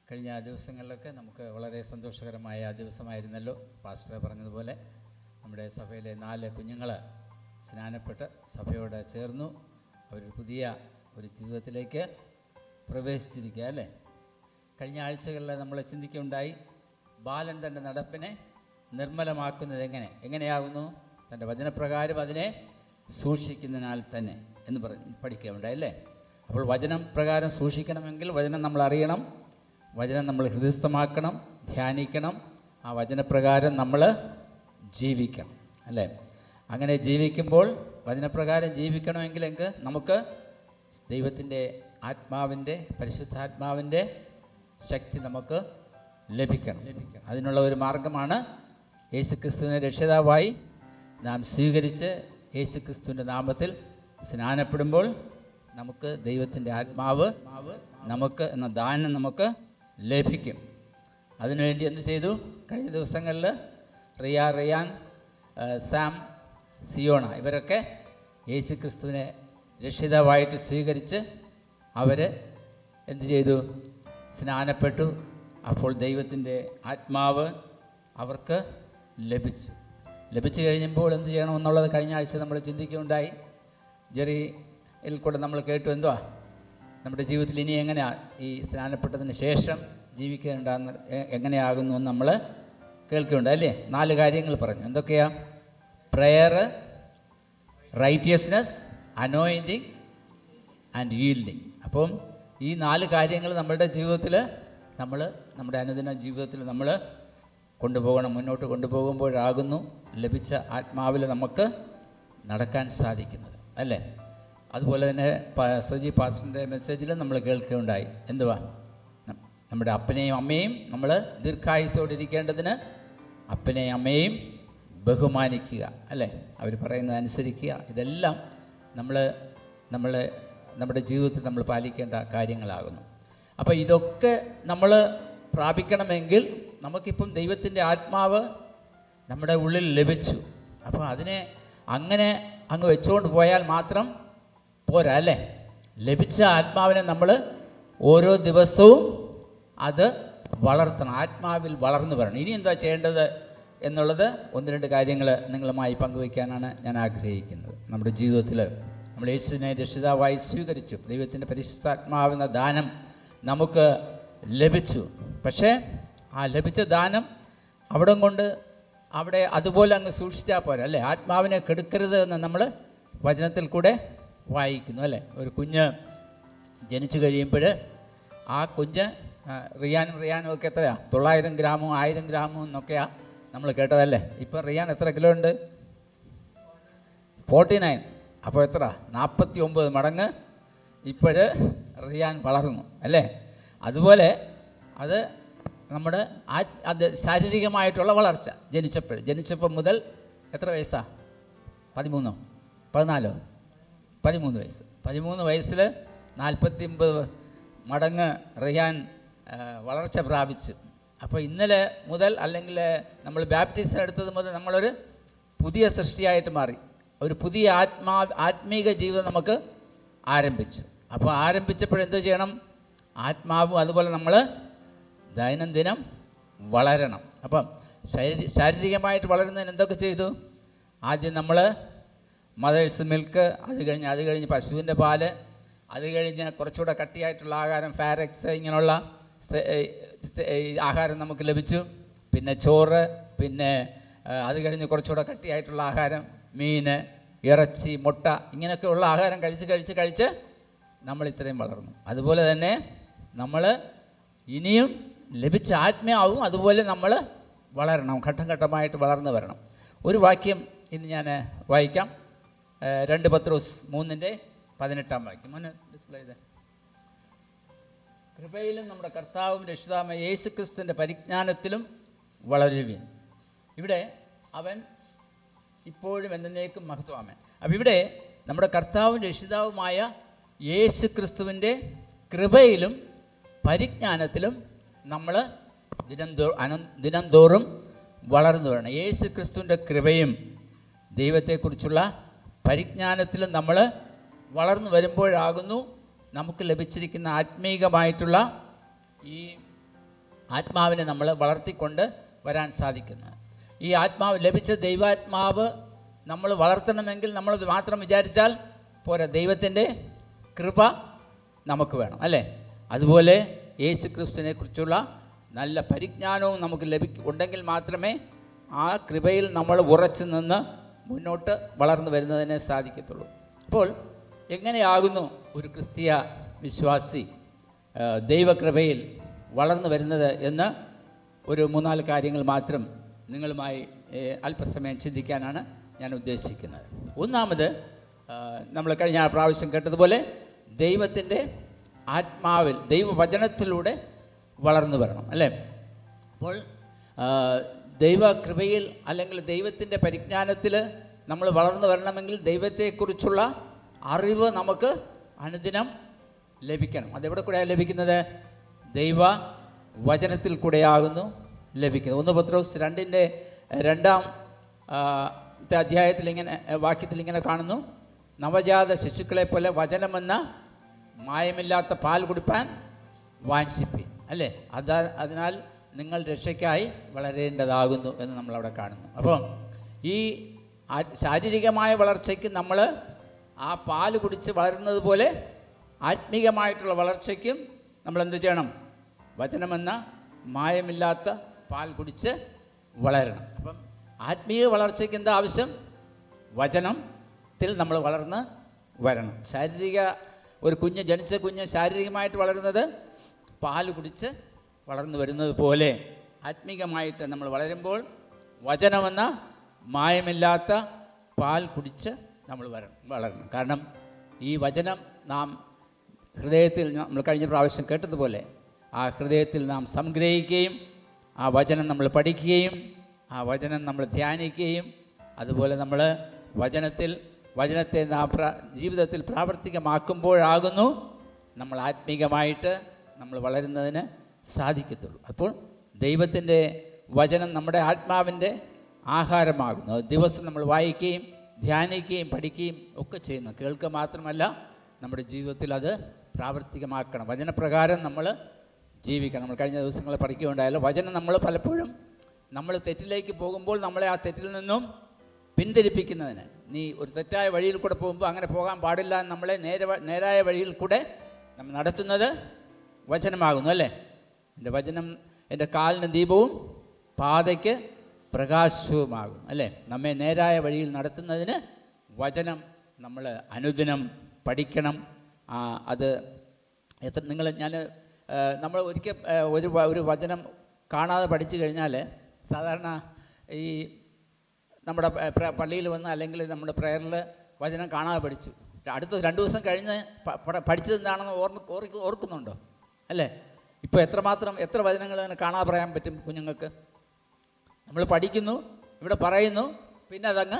കഴിഞ്ഞ ദിവസങ്ങളിലൊക്കെ നമുക്ക് വളരെ സന്തോഷകരമായ ദിവസമായിരുന്നല്ലോ. പാസ്റ്റർ പറഞ്ഞതുപോലെ നമ്മുടെ സഭയിലെ 4 കുഞ്ഞുങ്ങൾ സ്നാനപ്പെട്ട് സഭയോട് ചേർന്നു. അവർ പുതിയ ഒരു ജീവിതത്തിലേക്ക് പ്രവേശിച്ചിരിക്കുക അല്ലേ. കഴിഞ്ഞ ആഴ്ചകളിൽ നമ്മൾ ചിന്തിക്കുകയുണ്ടായി, ബാലൻ തൻ്റെ നടപ്പിനെ നിർമ്മലമാക്കുന്നത് എങ്ങനെയാകുന്നു? തൻ്റെ വചനപ്രകാരം അതിനെ സൂക്ഷിക്കുന്നതിനാൽ തന്നെ എന്ന് പഠിക്കുകയുണ്ടായി അല്ലേ. അപ്പോൾ വചനം പ്രകാരം സൂക്ഷിക്കണമെങ്കിൽ വചനം നമ്മൾ അറിയണം, വചനം നമ്മൾ ഹൃദയസ്ഥമാക്കണം, ധ്യാനിക്കണം, ആ വചനപ്രകാരം നമ്മൾ ജീവിക്കണം അല്ലേ. അങ്ങനെ ജീവിക്കുമ്പോൾ വചനപ്രകാരം ജീവിക്കണമെങ്കിൽ നമുക്ക് ദൈവത്തിൻ്റെ ആത്മാവിൻ്റെ, പരിശുദ്ധാത്മാവിൻ്റെ ശക്തി നമുക്ക് ലഭിക്കണം. അതിനുള്ള ഒരു മാർഗമാണ് യേശുക്രിസ്തുവിനെ രക്ഷിതാവായി നാം സ്വീകരിച്ച് യേശുക്രിസ്തുവിൻ്റെ നാമത്തിൽ സ്നാനപ്പെടുമ്പോൾ നമുക്ക് ദൈവത്തിൻ്റെ ആത്മാവ് നമുക്ക് എന്ന ദാനം നമുക്ക് ലഭിക്കും. അതിനുവേണ്ടി എന്ത് ചെയ്തു? കഴിഞ്ഞ ദിവസങ്ങളിൽ റിയാൻ, സാം, സിയോണ ഇവരൊക്കെ യേശുക്രിസ്തുവിനെ രക്ഷിതാവായിട്ട് സ്വീകരിച്ച് അവർ എന്ത് ചെയ്തു? സ്നാനപ്പെട്ടു. അപ്പോൾ ദൈവത്തിൻ്റെ ആത്മാവ് അവർക്ക് ലഭിച്ചു കഴിയുമ്പോൾ എന്ത് ചെയ്യണമെന്നുള്ളത് കഴിഞ്ഞ ആഴ്ച നമ്മൾ ചിന്തിക്കുകയുണ്ടായി. ജെറിയിൽ കൂടെ നമ്മൾ കേട്ടു എന്തുവാ നമ്മുടെ ജീവിതത്തിൽ ഇനി എങ്ങനെയാണ് ഈ സ്നാനപ്പെട്ടതിന് ശേഷം ജീവിക്കേണ്ടെന്ന് എങ്ങനെയാകുന്നു എന്ന് നമ്മൾ കേൾക്കുകയുണ്ടായി അല്ലേ. 4 കാര്യങ്ങൾ പറഞ്ഞു. എന്തൊക്കെയാ? Prayer, righteousness, anointing and yielding. അപ്പം ഈ 4 കാര്യങ്ങൾ നമ്മളുടെ ജീവിതത്തിൽ നമ്മുടെ അനുദിന ജീവിതത്തിൽ നമ്മൾ കൊണ്ടുപോകണം. മുന്നോട്ട് കൊണ്ടുപോകുമ്പോഴാകുന്നു ലഭിച്ച ആത്മാവിൽ നമുക്ക് നടക്കാൻ സാധിക്കുന്നത് അല്ലേ. അതുപോലെ തന്നെ സജി പാസ്റ്ററിൻ്റെ മെസ്സേജിൽ നമ്മൾ കേൾക്കുകയുണ്ടായി എന്തുവാ? നമ്മുടെ അപ്പനെയും അമ്മയും നമ്മൾ ദീർഘായുസ്സോടെ ഇരിക്കേണ്ടതിന് അപ്പനെയും അമ്മയും ബഹുമാനിക്കുക അല്ലേ, അവർ പറയുന്നത് അനുസരിക്കുക. ഇതെല്ലാം നമ്മുടെ ജീവിതത്തിൽ നമ്മൾ പാലിക്കേണ്ട കാര്യങ്ങളാകുന്നു. അപ്പോൾ ഇതൊക്കെ നമ്മൾ പ്രാപിക്കണമെങ്കിൽ നമുക്കിപ്പം ദൈവത്തിൻ്റെ ആത്മാവ് നമ്മുടെ ഉള്ളിൽ ലഭിച്ചു. അപ്പോൾ അതിനെ അങ്ങനെ അങ്ങ് വെച്ചുകൊണ്ട് പോയാൽ മാത്രം പോരാ അല്ലേ. ലഭിച്ച ആത്മാവിനെ നമ്മൾ ഓരോ ദിവസവും അത് വളർത്തണം, ആത്മാവിൽ വളർന്നു വരണം. ഇനി എന്താ ചെയ്യേണ്ടത് എന്നുള്ളത് 1-2 കാര്യങ്ങൾ നിങ്ങളുമായി പങ്കുവയ്ക്കാനാണ് ഞാൻ ആഗ്രഹിക്കുന്നത്. നമ്മുടെ ജീവിതത്തിൽ നമ്മൾ യേശുവിനെ രക്ഷിതാവായി സ്വീകരിച്ചു, ദൈവത്തിൻ്റെ പരിശുദ്ധാത്മാവെന്ന ദാനം നമുക്ക് ലഭിച്ചു. പക്ഷേ ആ ലഭിച്ച ദാനം അവിടെ അതുപോലെ അങ്ങ് സൂക്ഷിച്ചാൽ പോരാ അല്ലേ. ആത്മാവിനെ കെടുക്കരുത് എന്ന് നമ്മൾ വചനത്തിൽ കൂടെ വായിക്കുന്നു അല്ലേ. ഒരു കുഞ്ഞ് ജനിച്ചു കഴിയുമ്പോൾ ആ കുഞ്ഞ് റിയാനും ഒക്കെ എത്രയാണ്? 900 ഗ്രാമും 1000 ഗ്രാമും എന്നൊക്കെയാണ് നമ്മൾ കേട്ടതല്ലേ. ഇപ്പം റിയാൻ എത്ര കിലോ ഉണ്ട്? 49. അപ്പോൾ എത്ര? 49 മടങ്ങ് ഇപ്പോൾ റിയാൻ വളർന്നു അല്ലേ. അതുപോലെ അത് ശാരീരികമായിട്ടുള്ള വളർച്ച ജനിച്ചപ്പോൾ മുതൽ എത്ര വയസ്സാണ്? 13 14 13 വയസ്സ്. 13 വയസ്സിൽ 49 മടങ്ങ് റിയാൻ വളർച്ച പ്രാപിച്ചു. അപ്പോൾ ഇന്നലെ മുതൽ, അല്ലെങ്കിൽ നമ്മൾ ബാപ്റ്റിസം എടുത്തത് മുതൽ നമ്മളൊരു പുതിയ സൃഷ്ടിയായിട്ട് മാറി. ഒരു പുതിയ ആത്മീക ജീവിതം നമുക്ക് ആരംഭിച്ചു. അപ്പോൾ ആരംഭിച്ചപ്പോഴെന്ത് ചെയ്യണം? ആത്മാവും അതുപോലെ നമ്മൾ ദൈനംദിനം വളരണം. അപ്പം ശാരീരികമായിട്ട് വളരുന്നതിന് എന്തൊക്കെ ചെയ്തു? ആദ്യം നമ്മൾ മദേഴ്സ് മിൽക്ക്, അത് കഴിഞ്ഞ് പശുവിൻ്റെ പാല്, അത് കഴിഞ്ഞ് കുറച്ചുകൂടെ കട്ടിയായിട്ടുള്ള ആഹാരം, ഫാരക്സ്, ഇങ്ങനെയുള്ള ആഹാരം നമുക്ക് ലഭിച്ചു. പിന്നെ ചോറ്, പിന്നെ അത് കഴിഞ്ഞ് കുറച്ചുകൂടെ കട്ടിയായിട്ടുള്ള ആഹാരം, മീൻ, ഇറച്ചി, മുട്ട, ഇങ്ങനെയൊക്കെയുള്ള ആഹാരം കഴിച്ച് നമ്മൾ ഇത്രയും വളർന്നു. അതുപോലെ തന്നെ നമ്മൾ ഇനിയും ലഭിച്ച ആത്മാവും അതുപോലെ നമ്മൾ വളരണം, ഘട്ടം ഘട്ടമായിട്ട് വളർന്നു വരണം. ഒരു വാക്യം ഇന്ന് ഞാൻ വായിക്കാം. 2 പത്രോസ് 3:18 വാക്യം മുന്നേ ഡിസ്പ്ലേ ചെയ്തേ. കൃപയിലും നമ്മുടെ കർത്താവും രക്ഷിതാവുമായ യേശുക്രിസ്തുവിൻ്റെ പരിജ്ഞാനത്തിലും വളരുവിൻ. ഇവിടെ അവൻ ഇപ്പോഴും എന്നേക്കും മഹത്വമാമൻ. അപ്പം ഇവിടെ നമ്മുടെ കർത്താവും രക്ഷിതാവുമായ യേശുക്രിസ്തുവിൻ്റെ കൃപയിലും പരിജ്ഞാനത്തിലും നമ്മൾ ദിനം തോറും വളർന്നു വരണം. യേശുക്രിസ്തുവിൻ്റെ കൃപയും ദൈവത്തെക്കുറിച്ചുള്ള പരിജ്ഞാനത്തിലും നമ്മൾ വളർന്നു വരുമ്പോഴാകുന്നു നമുക്ക് ലഭിച്ചിരിക്കുന്ന ആത്മീകമായിട്ടുള്ള ഈ ആത്മാവിനെ നമ്മൾ വളർത്തിക്കൊണ്ട് വരാൻ സാധിക്കുന്നത്. ഈ ആത്മാവ് ലഭിച്ച ദൈവാത്മാവ് നമ്മൾ വളർത്തണമെങ്കിൽ നമ്മൾ മാത്രം വിചാരിച്ചാൽ പോരാ, ദൈവത്തിൻ്റെ കൃപ നമുക്ക് വേണം, അല്ലേ? അതുപോലെ യേശു ക്രിസ്തുവിനെ കുറിച്ചുള്ള നല്ല പരിജ്ഞാനവും നമുക്ക് ഉണ്ടെങ്കിൽ മാത്രമേ ആ കൃപയിൽ നമ്മൾ ഉറച്ചു നിന്ന് മുന്നോട്ട് വളർന്നു വരുന്നതിനെ സാധിക്കത്തുള്ളൂ. അപ്പോൾ എങ്ങനെയാകുന്നു ഒരു ക്രിസ്തീയ വിശ്വാസി ദൈവകൃപയിൽ വളർന്നു വരുന്നത് എന്ന് ഒരു 3-4 കാര്യങ്ങൾ മാത്രം നിങ്ങളുമായി അല്പസമയം ചിന്തിക്കാനാണ് ഞാൻ ഉദ്ദേശിക്കുന്നത്. ഒന്നാമത്, നമ്മൾ കഴിഞ്ഞ പ്രാവശ്യം കേട്ടതുപോലെ ദൈവത്തിൻ്റെ ആത്മാവിൽ ദൈവവചനത്തിലൂടെ വളർന്നു വരണം, അല്ലേ? അപ്പോൾ ദൈവകൃപയിൽ അല്ലെങ്കിൽ ദൈവത്തിൻ്റെ പരിജ്ഞാനത്തിൽ നമ്മൾ വളർന്നു വരണമെങ്കിൽ ദൈവത്തെക്കുറിച്ചുള്ള അറിവ് നമുക്ക് അനുദിനം ലഭിക്കണം. അതെവിടെ കൂടെയാണ് ലഭിക്കുന്നത്? ദൈവ വചനത്തിൽ കൂടെയാകുന്നു ലഭിക്കുന്നത്. 1 പത്രോസ് 2:2 അധ്യായത്തിൽ ഇങ്ങനെ വാക്യത്തിൽ ഇങ്ങനെ കാണുന്നു, നവജാത ശിശുക്കളെ പോലെ വചനമെന്ന മായമില്ലാത്ത പാൽ കുടിപ്പാൻ വാഞ്ചിപ്പിൻ, അല്ലേ? അതിനാൽ നിങ്ങൾ രക്ഷയ്ക്കായി വളരേണ്ടതാകുന്നു എന്ന് നമ്മളവിടെ കാണുന്നു. അപ്പോൾ ഈ ശാരീരികമായ വളർച്ചയ്ക്ക് നമ്മൾ ആ പാൽ കുടിച്ച് വളരുന്നത് പോലെ ആത്മീകമായിട്ടുള്ള വളർച്ചയ്ക്കും നമ്മൾ എന്ത് ചെയ്യണം? വചനമെന്ന മായമില്ലാത്ത പാൽ കുടിച്ച് വളരണം. അപ്പം ആത്മീയ വളർച്ചയ്ക്ക് എന്താ ആവശ്യം? വചനത്തിൽ നമ്മൾ വളർന്ന് വരണം. ഒരു ജനിച്ച കുഞ്ഞ് ശാരീരികമായിട്ട് വളരുന്നത് പാൽ കുടിച്ച് വളർന്നു വരുന്നത് പോലെ ആത്മീകമായിട്ട് നമ്മൾ വളരുമ്പോൾ വചനമെന്ന മായമില്ലാത്ത പാൽ കുടിച്ച് നമ്മൾ വളരണം. കാരണം ഈ വചനം നാം ഹൃദയത്തിൽ, നമ്മൾ കഴിഞ്ഞ പ്രാവശ്യം കേട്ടതുപോലെ ആ ഹൃദയത്തിൽ നാം സംഗ്രഹിക്കുകയും ആ വചനം നമ്മൾ പഠിക്കുകയും ആ വചനം നമ്മൾ ധ്യാനിക്കുകയും അതുപോലെ നമ്മൾ വചനത്തെ നാം ജീവിതത്തിൽ പ്രാവർത്തികമാക്കുമ്പോഴാകുന്നു നമ്മൾ ആത്മീകമായിട്ട് നമ്മൾ വളരുന്നതിന് സാധിക്കത്തുള്ളൂ. അപ്പോൾ ദൈവത്തിൻ്റെ വചനം നമ്മുടെ ആത്മാവിൻ്റെ ആഹാരമാകുന്നു. ദിവസം നമ്മൾ വായിക്കുകയും ധ്യാനിക്കുകയും പഠിക്കുകയും ഒക്കെ ചെയ്യുന്നു. കേൾക്കുക മാത്രമല്ല, നമ്മുടെ ജീവിതത്തിൽ അത് പ്രാവർത്തികമാക്കണം. വചനപ്രകാരം നമ്മൾ ജീവിക്കണം. നമ്മൾ കഴിഞ്ഞ ദിവസങ്ങളിൽ പഠിക്കുകയുണ്ടായാലും വചനം നമ്മൾ പലപ്പോഴും നമ്മൾ തെറ്റിലേക്ക് പോകുമ്പോൾ നമ്മളെ ആ തെറ്റിൽ നിന്നും പിന്തിരിപ്പിക്കുന്നതിന്, നീ ഒരു തെറ്റായ വഴിയിൽ കൂടെ പോകുമ്പോൾ അങ്ങനെ പോകാൻ പാടില്ല എന്ന് നമ്മളെ നേരായ വഴിയിൽ കൂടെ നമ്മൾ നടത്തുന്നത് വചനമാകുന്നു, അല്ലേ? എൻ്റെ വചനം എൻ്റെ കാലിന് ദീപവും പാതയ്ക്ക് പ്രകാശവുമാകുന്നു, അല്ലേ? നമ്മെ നേരായ വഴിയിൽ നടത്തുന്നതിന് വചനം നമ്മൾ അനുദിനം പഠിക്കണം. അത് നമ്മൾ ഒരിക്കൽ ഒരു വചനം കാണാതെ പഠിച്ചു കഴിഞ്ഞാൽ സാധാരണ ഈ നമ്മുടെ പള്ളിയിൽ വന്ന് അല്ലെങ്കിൽ നമ്മുടെ പ്രയറിൽ വചനം കാണാതെ പഠിച്ചു, അടുത്ത 2 ദിവസം കഴിഞ്ഞ് പഠിച്ചത് എന്താണെന്ന് ഓർക്കുന്നുണ്ടോ? അല്ലേ? ഇപ്പോൾ എത്ര വചനങ്ങൾ തന്നെ കാണാതെ പറയാൻ പറ്റും കുഞ്ഞുങ്ങൾക്ക്? നമ്മൾ പഠിക്കുന്നു, ഇവിടെ പറയുന്നു, പിന്നെ അതങ്ങ്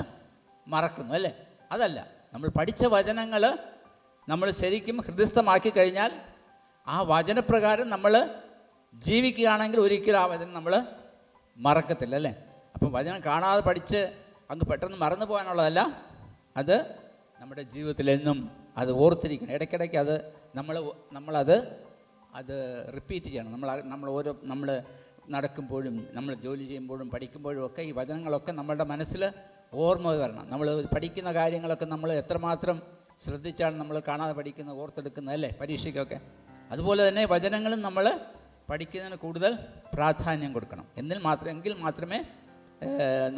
മറക്കുന്നു, അല്ലേ? അതല്ല, നമ്മൾ പഠിച്ച വചനങ്ങൾ നമ്മൾ ശരിക്കും ഹൃദയസ്ഥമാക്കി കഴിഞ്ഞാൽ ആ വചനപ്രകാരം നമ്മൾ ജീവിക്കുകയാണെങ്കിൽ ഒരിക്കലും ആ വചനം നമ്മൾ മറക്കത്തില്ല, അല്ലേ? അപ്പം വചനം കാണാതെ പഠിച്ച് അങ്ങ് പെട്ടെന്ന് മറന്നു പോകാനുള്ളതല്ല, അത് നമ്മുടെ ജീവിതത്തിലെന്നും അത് ഓർത്തിരിക്കണം. ഇടയ്ക്കിടയ്ക്ക് അത് നമ്മളത് റിപ്പീറ്റ് ചെയ്യണം. നമ്മൾ നടക്കുമ്പോഴും നമ്മൾ ജോലി ചെയ്യുമ്പോഴും പഠിക്കുമ്പോഴും ഒക്കെ ഈ വചനങ്ങളൊക്കെ നമ്മളുടെ മനസ്സിൽ ഓർമ്മ വരണം. നമ്മൾ പഠിക്കുന്ന കാര്യങ്ങളൊക്കെ നമ്മൾ എത്രമാത്രം ശ്രദ്ധിച്ചാണ് നമ്മൾ കാണാതെ പഠിക്കുന്നത്, ഓർത്തെടുക്കുന്നത്, അല്ലേ? പരീക്ഷയ്ക്കൊക്കെ അതുപോലെ തന്നെ വചനങ്ങളും നമ്മൾ പഠിക്കുന്നതിന് കൂടുതൽ പ്രാധാന്യം കൊടുക്കണം. എങ്കിൽ മാത്രമേ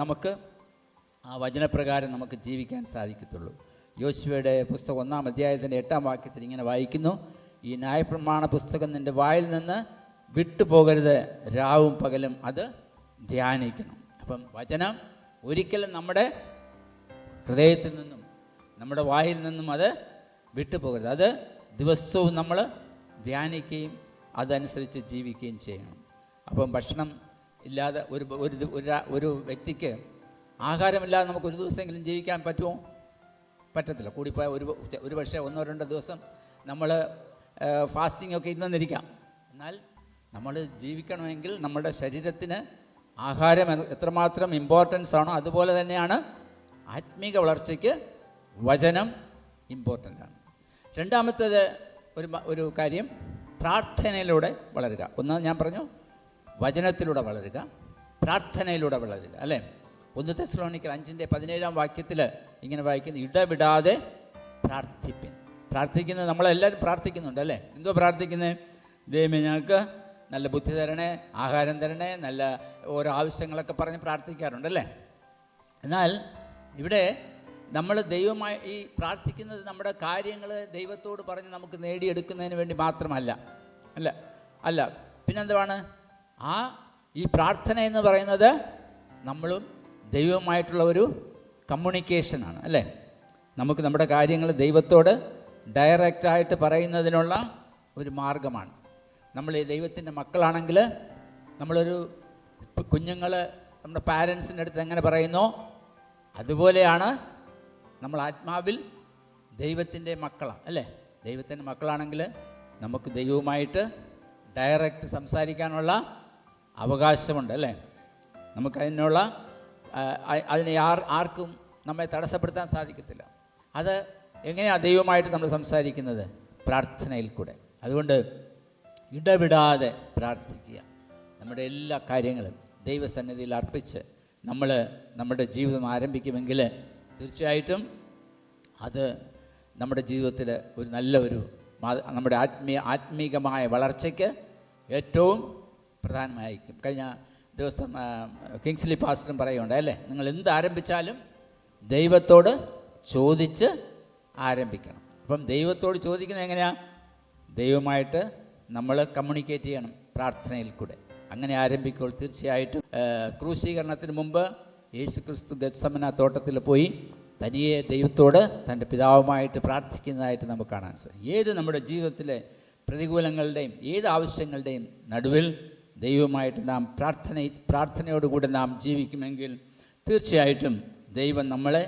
നമുക്ക് ആ വചനപ്രകാരം നമുക്ക് ജീവിക്കാൻ സാധിക്കത്തുള്ളൂ. യോശുവയുടെ പുസ്തകം 1-ാം അധ്യായത്തിൻ്റെ 8-ാം വാക്യത്തിൽ ഇങ്ങനെ വായിക്കുന്നു, ഈ ന്യായപ്രമാണ പുസ്തകം നിൻ്റെ വായിൽ നിന്ന് വിട്ടുപോകരുത്, രാവും പകലും അത് ധ്യാനിക്കണം. അപ്പം വചനം ഒരിക്കലും നമ്മുടെ ഹൃദയത്തിൽ നിന്നും നമ്മുടെ വായിൽ നിന്നും അത് വിട്ടുപോകരുത്. അത് ദിവസവും നമ്മൾ ധ്യാനിക്കുകയും അതനുസരിച്ച് ജീവിക്കുകയും ചെയ്യണം. അപ്പം ഭക്ഷണം ഇല്ലാതെ ഒരു വ്യക്തിക്ക് ആഹാരമില്ലാതെ നമുക്ക് ഒരു ദിവസമെങ്കിലും ജീവിക്കാൻ പറ്റുമോ? പറ്റത്തില്ല. കൂടിപ്പോയ ഒരു പക്ഷേ 1-2 ദിവസം നമ്മൾ ഫാസ്റ്റിംഗ് ഒക്കെ ഇന്നിരിക്കാം. എന്നാൽ നമ്മൾ ജീവിക്കണമെങ്കിൽ നമ്മുടെ ശരീരത്തിന് ആഹാരം എത്രമാത്രം ഇമ്പോർട്ടൻസ് ആണോ അതുപോലെ തന്നെയാണ് ആത്മീക വളർച്ചയ്ക്ക് വചനം ഇമ്പോർട്ടൻ്റ് ആണ്. രണ്ടാമത്തേത് ഒരു കാര്യം, പ്രാർത്ഥനയിലൂടെ വളരുക. ഒന്ന് ഞാൻ പറഞ്ഞു, വചനത്തിലൂടെ വളരുക, പ്രാർത്ഥനയിലൂടെ വളരുക. അല്ലേ? 1 തെസ്സലോനിക്കർ 5:17 ഇങ്ങനെ വായിക്കുന്നു, ഇടവിടാതെ പ്രാർത്ഥിപ്പിൻ. പ്രാർത്ഥിക്കുന്നത് നമ്മളെല്ലാവരും പ്രാർത്ഥിക്കുന്നുണ്ട്. അല്ലേ? എന്തോ പ്രാർത്ഥിക്കുന്നത്? ദൈവമേ ഞങ്ങൾക്ക് നല്ല ബുദ്ധി തരണേ, ആഹാരം തരണേ, നല്ല ഓരോ ആവശ്യങ്ങളൊക്കെ പറഞ്ഞ് പ്രാർത്ഥിക്കാറുണ്ടല്ലേ. എന്നാൽ ഇവിടെ നമ്മൾ ദൈവമായി ഈ പ്രാർത്ഥിക്കുന്നത് നമ്മുടെ കാര്യങ്ങൾ ദൈവത്തോട് പറഞ്ഞ് നമുക്ക് നേടിയെടുക്കുന്നതിന് വേണ്ടി മാത്രമല്ല. അല്ല പിന്നെന്തുവാണ്? ഈ പ്രാർത്ഥന എന്ന് പറയുന്നത് നമ്മളും ദൈവവുമായിട്ടുള്ള ഒരു കമ്മ്യൂണിക്കേഷനാണ്. അല്ലേ? നമുക്ക് നമ്മുടെ കാര്യങ്ങൾ ദൈവത്തോട് ഡയറക്റ്റായിട്ട് പറയുന്നതിനുള്ള ഒരു മാർഗമാണ്. നമ്മൾ ഈ ദൈവത്തിൻ്റെ മക്കളാണെങ്കിൽ നമ്മളൊരു കുഞ്ഞുങ്ങൾ നമ്മുടെ പാരൻസിൻ്റെ അടുത്ത് എങ്ങനെ പറയുന്നോ അതുപോലെയാണ് നമ്മൾ ആത്മാവിൽ ദൈവത്തിൻ്റെ മക്കളാണ്. അല്ലേ? ദൈവത്തിൻ്റെ മക്കളാണെങ്കിൽ നമുക്ക് ദൈവവുമായിട്ട് ഡയറക്റ്റ് സംസാരിക്കാനുള്ള അവകാശമുണ്ട്. അല്ലേ? നമുക്കതിനുള്ള അതിനെ ആർക്കും നമ്മെ തടസ്സപ്പെടുത്താൻ സാധിക്കത്തില്ല. അത് എങ്ങനെയാണ് ദൈവമായിട്ട് നമ്മൾ സംസാരിക്കുന്നത്? പ്രാർത്ഥനയിൽ കൂടെ. അതുകൊണ്ട് ഇടവിടാതെ പ്രാർത്ഥിക്കുക. നമ്മുടെ എല്ലാ കാര്യങ്ങളും ദൈവസന്നിധിയിൽ അർപ്പിച്ച് നമ്മൾ നമ്മുടെ ജീവിതം ആരംഭിക്കുമെങ്കിൽ തീർച്ചയായിട്ടും അത് നമ്മുടെ ജീവിതത്തിൽ ഒരു നമ്മുടെ ആത്മീകമായ വളർച്ചയ്ക്ക് ഏറ്റവും പ്രധാനമായിരിക്കും. കഴിഞ്ഞ ദിവസം കിങ്സ്ലി പാസ്റ്ററും പറയുന്നുണ്ട്, അല്ലേ? നിങ്ങൾ എന്ത് ആരംഭിച്ചാലും ദൈവത്തോട് ചോദിച്ച് ആരംഭിക്കണം. അപ്പം ദൈവത്തോട് ചോദിക്കുന്നത് എങ്ങനെയാണ്? ദൈവമായിട്ട് നമ്മൾ കമ്മ്യൂണിക്കേറ്റ് ചെയ്യണം പ്രാർത്ഥനയിൽ കൂടെ. അങ്ങനെ ആരംഭിക്കുമ്പോൾ തീർച്ചയായിട്ടും ക്രൂശീകരണത്തിന് മുമ്പ് യേശുക്രിസ്തു ഗത്സമന തോട്ടത്തിൽ പോയി തനിയെ ദൈവത്തോട് തൻ്റെ പിതാവുമായിട്ട് പ്രാർത്ഥിക്കുന്നതായിട്ട് നമുക്ക് കാണാൻ സാധിക്കും. ഏത് നമ്മുടെ ജീവിതത്തിലെ പ്രതികൂലങ്ങളുടെയും ഏത് ആവശ്യങ്ങളുടെയും നടുവിൽ ദൈവമായിട്ട് നാം പ്രാർത്ഥനയോടുകൂടി നാം ജീവിക്കുമെങ്കിൽ തീർച്ചയായിട്ടും ദൈവം നമ്മളെ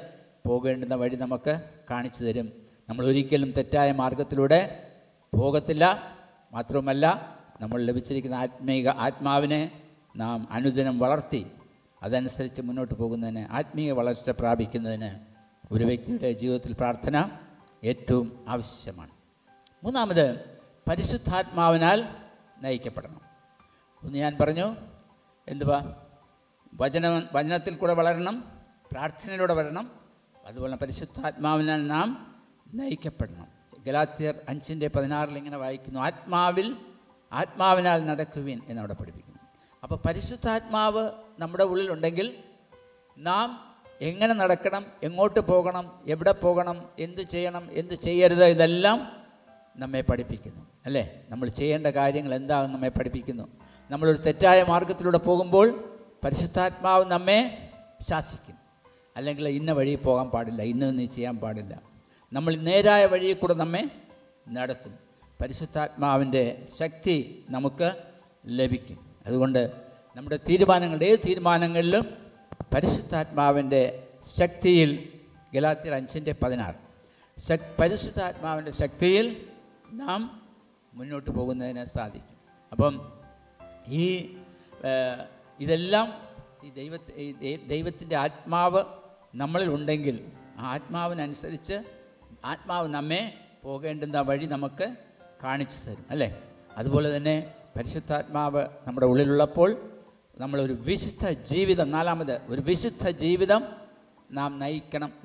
പോകേണ്ടുന്ന വഴി നമുക്ക് കാണിച്ചു തരും. നമ്മൾ ഒരിക്കലും തെറ്റായ മാർഗത്തിലൂടെ പോകത്തില്ല. മാത്രവുമല്ല, നമ്മൾ ലഭിച്ചിരിക്കുന്ന ആത്മാവിനെ നാം അനുദിനം വളർത്തി അതനുസരിച്ച് മുന്നോട്ട് പോകുന്നതിന്, ആത്മീയ വളർച്ച പ്രാപിക്കുന്നതിന് ഒരു വ്യക്തിയുടെ ജീവിതത്തിൽ പ്രാർത്ഥന ഏറ്റവും ആവശ്യമാണ്. മൂന്നാമത്, പരിശുദ്ധാത്മാവിനാൽ നയിക്കപ്പെടണം. ഒന്ന് ഞാൻ പറഞ്ഞു, എന്തുവാ? വചനത്തിൽ കൂടെ വളരണം, പ്രാർത്ഥനയിലൂടെ വളരണം, അതുപോലെ പരിശുദ്ധാത്മാവിനാൽ നാം നയിക്കപ്പെടണം. ഗലാത്യർ 5:16 ഇങ്ങനെ വായിക്കുന്നു, ആത്മാവിനാൽ നടക്കുവിൻ എന്നവിടെ പഠിപ്പിക്കുന്നു. അപ്പോൾ പരിശുദ്ധാത്മാവ് നമ്മുടെ ഉള്ളിലുണ്ടെങ്കിൽ നാം എങ്ങനെ നടക്കണം, എങ്ങോട്ട് പോകണം, എവിടെ പോകണം, എന്ത് ചെയ്യണം, എന്ത് ചെയ്യരുത്, ഇതെല്ലാം നമ്മെ പഠിപ്പിക്കുന്നു. അല്ലേ? നമ്മൾ ചെയ്യേണ്ട കാര്യങ്ങൾ എന്താണെന്ന് നമ്മെ പഠിപ്പിക്കുന്നു. നമ്മളൊരു തെറ്റായ മാർഗത്തിലൂടെ പോകുമ്പോൾ പരിശുദ്ധാത്മാവ് നമ്മെ ശാസിക്കും. അല്ലെങ്കിൽ ഇന്ന വഴി പോകാൻ പാടില്ല, നീ ചെയ്യാൻ പാടില്ല. നമ്മൾ നേരായ വഴിയിൽ കൂടെ നമ്മെ നടത്തും. പരിശുദ്ധാത്മാവിൻ്റെ ശക്തി നമുക്ക് ലഭിക്കും. അതുകൊണ്ട് നമ്മുടെ ഏത് തീരുമാനങ്ങളിലും പരിശുദ്ധാത്മാവിൻ്റെ ശക്തിയിൽ, ഗലാത്യർ 5:16, പരിശുദ്ധാത്മാവിൻ്റെ ശക്തിയിൽ നാം മുന്നോട്ട് പോകുന്നതിന് സാധിക്കും. അപ്പം ഇതെല്ലാം ദൈവത്തിൻ്റെ ആത്മാവ് നമ്മളിൽ ഉണ്ടെങ്കിൽ ആ ആത്മാവിനനുസരിച്ച് ആത്മാവ് നമ്മെ പോകേണ്ടുന്ന വഴി നമുക്ക് കാണിച്ചു തരും. അല്ലേ? അതുപോലെ തന്നെ പരിശുദ്ധാത്മാവ് നമ്മുടെ ഉള്ളിലുള്ളപ്പോൾ നമ്മളൊരു വിശുദ്ധ ജീവിതം, നാലാമത് ഒരു വിശുദ്ധ ജീവിതം നാം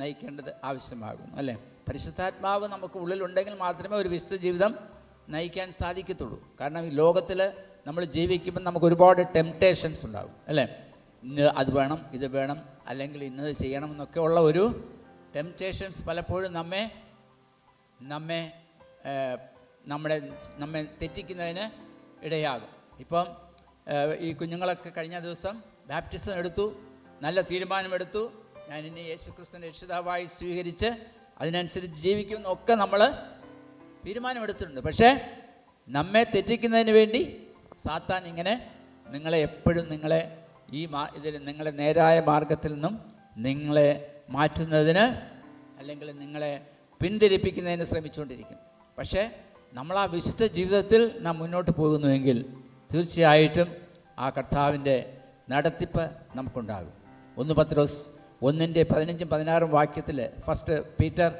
നയിക്കേണ്ടത് ആവശ്യമാകുന്നു. അല്ലേ? പരിശുദ്ധാത്മാവ് നമുക്ക് ഉള്ളിലുണ്ടെങ്കിൽ മാത്രമേ ഒരു വിശുദ്ധ ജീവിതം നയിക്കാൻ സാധിക്കത്തുള്ളൂ. കാരണം ഈ ലോകത്തിൽ നമ്മൾ ജീവിക്കുമ്പോൾ നമുക്ക് ഒരുപാട് ടെംപ്റ്റേഷൻസ് ഉണ്ടാകും. അല്ലേ? ഇന്ന് അത് വേണം, ഇത് വേണം, അല്ലെങ്കിൽ ഇന്നത് ചെയ്യണം എന്നൊക്കെ ഉള്ള ഒരു ടെംപ്റ്റേഷൻസ് പലപ്പോഴും നമ്മെ തെറ്റിക്കുന്നതിന് ഇടയാകും. ഇപ്പം ഈ കുഞ്ഞുങ്ങളൊക്കെ കഴിഞ്ഞ ദിവസം ബാപ്റ്റിസം എടുത്തു, നല്ല തീരുമാനമെടുത്തു, ഞാൻ ഇനി യേശുക്രിസ്തുവിനെ രക്ഷിതാവായി സ്വീകരിച്ച് അതിനനുസരിച്ച് ജീവിക്കുമെന്നൊക്കെ നമ്മൾ തീരുമാനമെടുത്തിട്ടുണ്ട്. പക്ഷേ നമ്മെ തെറ്റിക്കുന്നതിന് വേണ്ടി സാത്താൻ ഇങ്ങനെ നിങ്ങളെ നിങ്ങളെ നേരായ മാർഗത്തിൽ നിന്നും നിങ്ങളെ മാറ്റുന്നതിന്, അല്ലെങ്കിൽ നിങ്ങളെ പിന്തിരിപ്പിക്കുന്നതിന് ശ്രമിച്ചുകൊണ്ടിരിക്കും. പക്ഷേ നമ്മൾ ആ വിശുദ്ധ ജീവിതത്തിൽ നാം മുന്നോട്ട് പോകുന്നുവെങ്കിൽ തീർച്ചയായിട്ടും ആ കർത്താവിൻ്റെ നടത്തിപ്പ് നമുക്കുണ്ടാകും. 1 പത്രോസ് 1:15-16 ഫസ്റ്റ് പീറ്റർ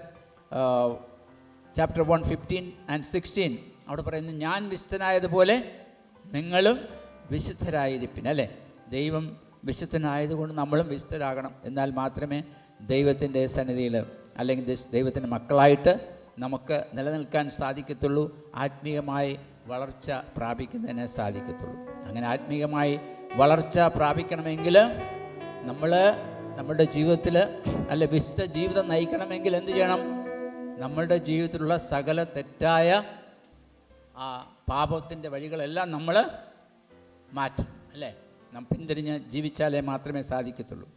ചാപ്റ്റർ 1:15-16 അവിടെ പറയുന്നു, ഞാൻ വിശുദ്ധനായതുപോലെ നിങ്ങളും വിശുദ്ധരായിരിപ്പിൻ, അല്ലേ? ദൈവം വിശുദ്ധനായതുകൊണ്ട് നമ്മളും വിശുദ്ധരാകണം. എന്നാൽ മാത്രമേ ദൈവത്തിൻ്റെ സന്നിധിയിൽ അല്ലെങ്കിൽ ദൈവത്തിൻ്റെ മക്കളായിട്ട് നമുക്ക് നിലനിൽക്കാൻ സാധിക്കത്തുള്ളൂ, ആത്മീയമായി വളർച്ച പ്രാപിക്കുന്നതിന് സാധിക്കത്തുള്ളൂ. അങ്ങനെ ആത്മീയമായി വളർച്ച പ്രാപിക്കണമെങ്കിൽ നമ്മളുടെ ജീവിതത്തിൽ അല്ലെ വിശുദ്ധ ജീവിതം നയിക്കണമെങ്കിൽ എന്ത് ചെയ്യണം? നമ്മളുടെ ജീവിതത്തിലുള്ള സകല തെറ്റായ ആ പാപത്തിൻ്റെ വഴികളെല്ലാം നമ്മൾ മാറ്റണം, അല്ലേ? നാം പിന്തിരിഞ്ഞ് ജീവിച്ചാലേ മാത്രമേ സാധിക്കത്തുള്ളൂ.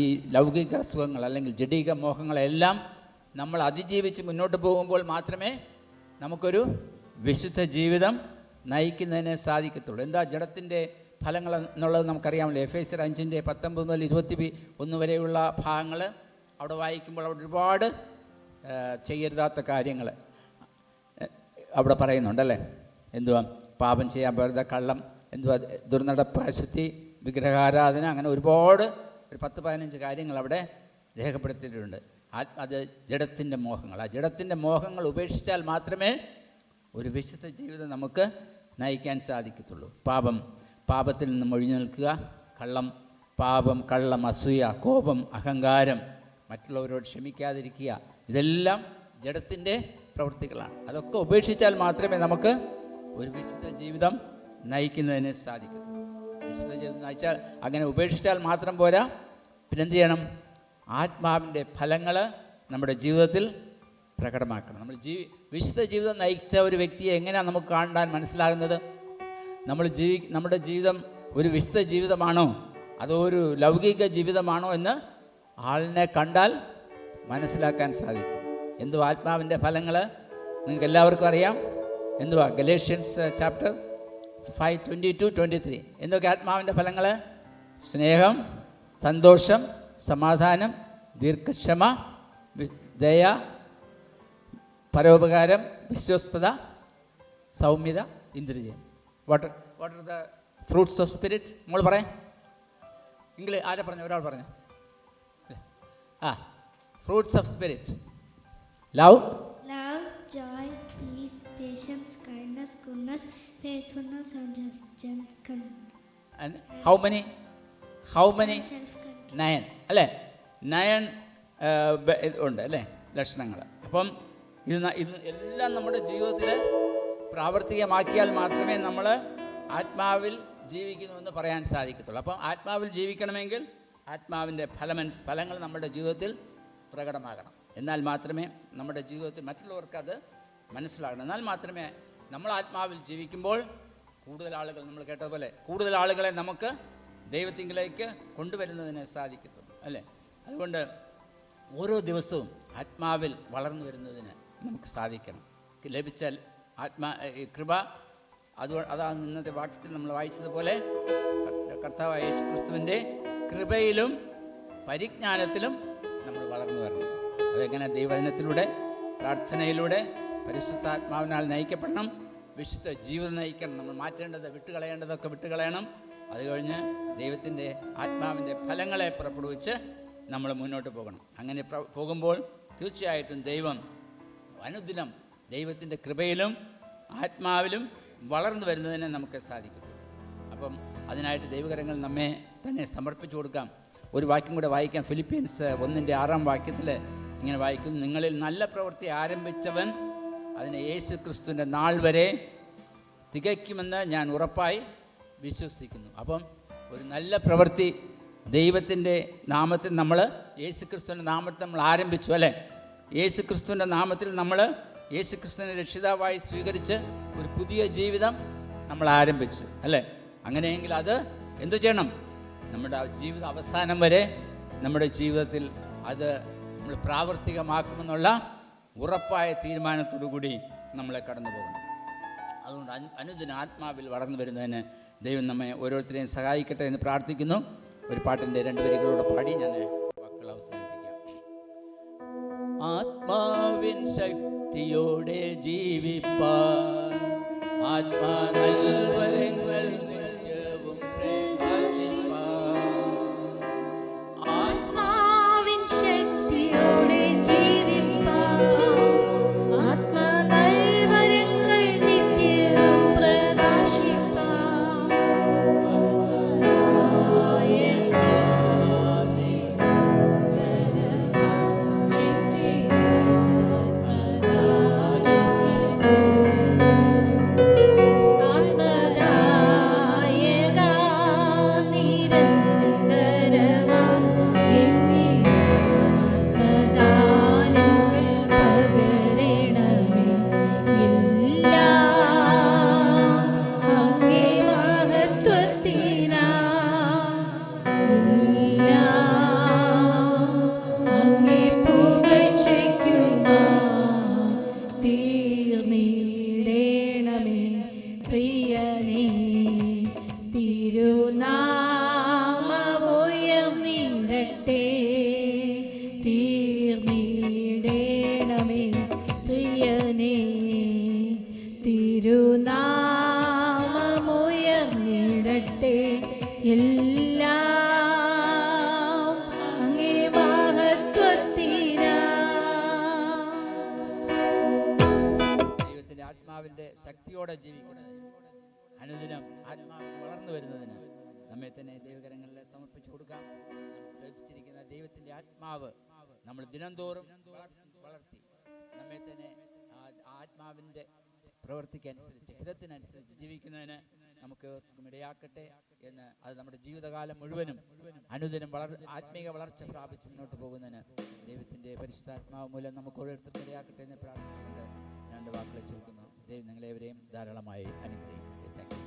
ഈ ലൗകിക സുഖങ്ങൾ അല്ലെങ്കിൽ ജഡിക മോഹങ്ങളെല്ലാം നമ്മൾ അതിജീവിച്ച് മുന്നോട്ട് പോകുമ്പോൾ മാത്രമേ നമുക്കൊരു വിശുദ്ധ ജീവിതം നയിക്കുന്നതിന് സാധിക്കത്തുള്ളൂ. എന്താ ജഡത്തിൻ്റെ ഫലങ്ങൾ എന്നുള്ളത് നമുക്കറിയാമല്ലോ. എഫേസ്യർ 5:19 മുതൽ 21 വരെയുള്ള ഭാഗങ്ങൾ അവിടെ വായിക്കുമ്പോൾ അവിടെ ഒരുപാട് ചെയ്യരുതാത്ത കാര്യങ്ങൾ അവിടെ പറയുന്നുണ്ടല്ലേ. എന്തുവാ? പാപം ചെയ്യാൻ പാടില്ല, കള്ളം, എന്തുവാ, ദുർനടപ്പ്, അശുദ്ധി, വിഗ്രഹാരാധന, അങ്ങനെ ഒരുപാട് ഒരു 10-15 കാര്യങ്ങൾ അവിടെ രേഖപ്പെടുത്തിയിട്ടുണ്ട്. അത് ജഡത്തിൻ്റെ മോഹങ്ങൾ. ആ ജഡത്തിൻ്റെ മോഹങ്ങൾ ഉപേക്ഷിച്ചാൽ മാത്രമേ ഒരു വിശുദ്ധ ജീവിതം നമുക്ക് നയിക്കാൻ സാധിക്കത്തുള്ളൂ. പാപത്തിൽ നിന്നും ഒഴിഞ്ഞു നിൽക്കുക, കള്ളം, അസൂയ, കോപം, അഹങ്കാരം, മറ്റുള്ളവരോട് ക്ഷമിക്കാതിരിക്കുക, ഇതെല്ലാം ജഡത്തിൻ്റെ പ്രവൃത്തികളാണ്. അതൊക്കെ ഉപേക്ഷിച്ചാൽ മാത്രമേ നമുക്ക് ഒരു വിശുദ്ധ ജീവിതം നയിക്കുന്നതിന് സാധിക്കത്തുള്ളൂ. വിശുദ്ധ ജീവിതം നയിച്ചാൽ, അങ്ങനെ ഉപേക്ഷിച്ചാൽ മാത്രം പോരാ, പിന്നെന്ത് ചെയ്യണം? ആത്മാവിൻ്റെ ഫലങ്ങൾ നമ്മുടെ ജീവിതത്തിൽ പ്രകടമാക്കണം. വിശുദ്ധ ജീവിതം നയിച്ച ഒരു വ്യക്തിയെ എങ്ങനെയാണ് നമുക്ക് കാണാൻ മനസ്സിലാകുന്നത്? നമ്മുടെ ജീവിതം ഒരു വിശുദ്ധ ജീവിതമാണോ അതോ ഒരു ലൗകിക ജീവിതമാണോ എന്ന് ആളിനെ കണ്ടാൽ മനസ്സിലാക്കാൻ സാധിക്കും. എന്തുവാ ആത്മാവിൻ്റെ ഫലങ്ങൾ? നിങ്ങൾക്ക് എല്ലാവർക്കും അറിയാം. എന്തുവാ? Galatians chapter 5:22-23. എന്തൊക്കെ ആത്മാവിൻ്റെ ഫലങ്ങൾ? സ്നേഹം, സന്തോഷം, സമാധാനം, ദീർഘക്ഷമ, ദയ, പരോപകാരം, വിശ്വസ്തത, സൗമ്യത, ഇന്ദ്രിയം. What are the fruits of spirit? നമ്മൾ പറയാം. ആരാ പറഞ്ഞു? ഒരാൾ പറഞ്ഞു. Fruits of spirit. Love, joy, peace, patience, kindness, goodness, faithfulness, and gentleness. And how many? 9, അല്ലേ? 9 ഉണ്ട് അല്ലേ ലക്ഷണങ്ങൾ. അപ്പം ഇത് എല്ലാം നമ്മുടെ ജീവിതത്തിൽ പ്രാവർത്തികമാക്കിയാൽ മാത്രമേ നമ്മൾ ആത്മാവിൽ ജീവിക്കുന്നുവെന്ന് പറയാൻ സാധിക്കത്തുള്ളൂ. അപ്പം ആത്മാവിൽ ജീവിക്കണമെങ്കിൽ ആത്മാവിൻ്റെ ഫലങ്ങൾ നമ്മുടെ ജീവിതത്തിൽ പ്രകടമാകണം. എന്നാൽ മാത്രമേ നമ്മുടെ ജീവിതത്തിൽ മറ്റുള്ളവർക്ക് അത് മനസ്സിലാകണം. എന്നാൽ മാത്രമേ നമ്മൾ ആത്മാവിൽ ജീവിക്കുമ്പോൾ കൂടുതൽ ആളുകൾ, നമ്മൾ കേട്ടതുപോലെ, കൂടുതൽ ആളുകളെ നമുക്ക് ദൈവത്തിങ്കിലേക്ക് കൊണ്ടുവരുന്നതിന് സാധിക്കത്തുള്ളൂ, അല്ലേ? അതുകൊണ്ട് ഓരോ ദിവസവും ആത്മാവിൽ വളർന്നു വരുന്നതിന് നമുക്ക് സാധിക്കണം. ലഭിച്ച കൃപ, അതാണ് ഇന്നത്തെ വാക്യത്തിൽ നമ്മൾ വായിച്ചതുപോലെ കർത്താവായ യേശു ക്രിസ്തുവിൻ്റെ കൃപയിലും പരിജ്ഞാനത്തിലും നമ്മൾ വളർന്നു വരണം. അതെങ്ങനെ? ദൈവവചനത്തിലൂടെ, പ്രാർത്ഥനയിലൂടെ, പരിശുദ്ധാത്മാവിനാൽ നയിക്കപ്പെടണം. വിശുദ്ധ ജീവിതം നയിക്കണം. നമ്മൾ വിട്ടുകളയേണ്ടതൊക്കെ വിട്ടുകളയണം. അത് കഴിഞ്ഞ് ദൈവത്തിൻ്റെ ആത്മാവിൻ്റെ ഫലങ്ങളെ പുറപ്പെടുവിച്ച് നമ്മൾ മുന്നോട്ട് പോകണം. അങ്ങനെ പോകുമ്പോൾ തീർച്ചയായിട്ടും ദൈവം അനുദിനം ദൈവത്തിൻ്റെ കൃപയിലും ആത്മാവിലും വളർന്നു വരുന്നതിനെ നമുക്ക് സാധിക്കും. അപ്പം അതിനായിട്ട് ദൈവകരങ്ങൾ നമ്മെ തന്നെ സമർപ്പിച്ചു കൊടുക്കാം. ഒരു വാക്യം കൂടെ വായിക്കാം. ഫിലിപ്പീൻസ് 1:6 ഇങ്ങനെ വായിക്കുന്നു: നിങ്ങളിൽ നല്ല പ്രവൃത്തി ആരംഭിച്ചവൻ അതിനെ യേശു ക്രിസ്തുവിൻ്റെ നാൾ വരെ തികയ്ക്കുമെന്ന് ഞാൻ ഉറപ്പായി വിശ്വസിക്കുന്നു. അപ്പം ഒരു നല്ല പ്രവൃത്തി ദൈവത്തിൻ്റെ നാമത്തിൽ യേശു ക്രിസ്തുവിൻ്റെ നാമത്തിൽ നമ്മൾ ആരംഭിച്ചു, അല്ലേ? യേശു ക്രിസ്തുവിൻ്റെ നാമത്തിൽ യേശു ക്രിസ്തുവിനെ രക്ഷിതാവായി സ്വീകരിച്ച് ഒരു പുതിയ ജീവിതം നമ്മൾ ആരംഭിച്ചു, അല്ലേ? അങ്ങനെയെങ്കിൽ അത് എന്തു ചെയ്യണം? നമ്മുടെ ജീവിത അവസാനം വരെ നമ്മുടെ ജീവിതത്തിൽ അത് നമ്മൾ പ്രാവർത്തികമാക്കുമെന്നുള്ള ഉറപ്പായ തീരുമാനത്തോടു കൂടി നമ്മളെ കടന്നു പോകണം. അതുകൊണ്ട് അനുദിന ആത്മാവിൽ വളർന്നു വരുന്നതിന് ദൈവം നമ്മെ ഓരോരുത്തരെയും സഹായിക്കട്ടെ എന്ന് പ്രാർത്ഥിക്കുന്നു. ഒരു പാട്ടിൻ്റെ 2 വരികളോടെ പാടി ഞാൻ വാക്കുകൾ അവസാനിപ്പിക്കാം. ആത്മാവിൻ ശക്തിയോടെ ജീവിപ്പാൻ ആത്മാ നൽവരങ്ങൾ നിത്യവും പ്രകാശിപ്പാൻ ആത്മാവിൻ ശക്തിയോടെ ജീവിപ്പാൻ ആത്മാ നൽവരങ്ങൾ നിത്യവും പ്രകാശിപ്പാൻ പ്രത്യാശയോടെ ജീവിക്കുന്നത്, അനുദിനം ആത്മാവിൽ വളർന്നു വരുന്നതിന് നമ്മെ തന്നെ ദൈവകരങ്ങളിൽ സമർപ്പിച്ചു കൊടുക്കാം. നമുക്ക് ലഭിച്ചിരിക്കുന്ന ദൈവത്തിൻ്റെ ആത്മാവ് നമ്മൾ ദിനംതോറും വളർത്തി നമ്മെ തന്നെ ആത്മാവിൻ്റെ പ്രവൃത്തിക്കനുസരിച്ച് ഹിതത്തിനനുസരിച്ച് ജീവിക്കുന്നതിന് നമുക്ക് ഏവർക്കും ഇടയാക്കട്ടെ എന്ന്, അത് നമ്മുടെ ജീവിതകാലം മുഴുവനും അനുദിനം ആത്മീക വളർച്ച പ്രാപിച്ച് മുന്നോട്ട് പോകുന്നതിന് ദൈവത്തിൻ്റെ പരിശുദ്ധാത്മാവ് മൂലം നമുക്ക് ഓരോരുത്തർക്കും ഇടയാക്കട്ടെ എന്ന് പ്രാർത്ഥിച്ചുകൊണ്ട് ഞാൻ എൻ്റെ വാക്കുകളെ ചുരുക്കുന്നു. ദൈവം നിങ്ങളെവരെയും ധാരാളമായി അനുഗ്രഹിക്കും.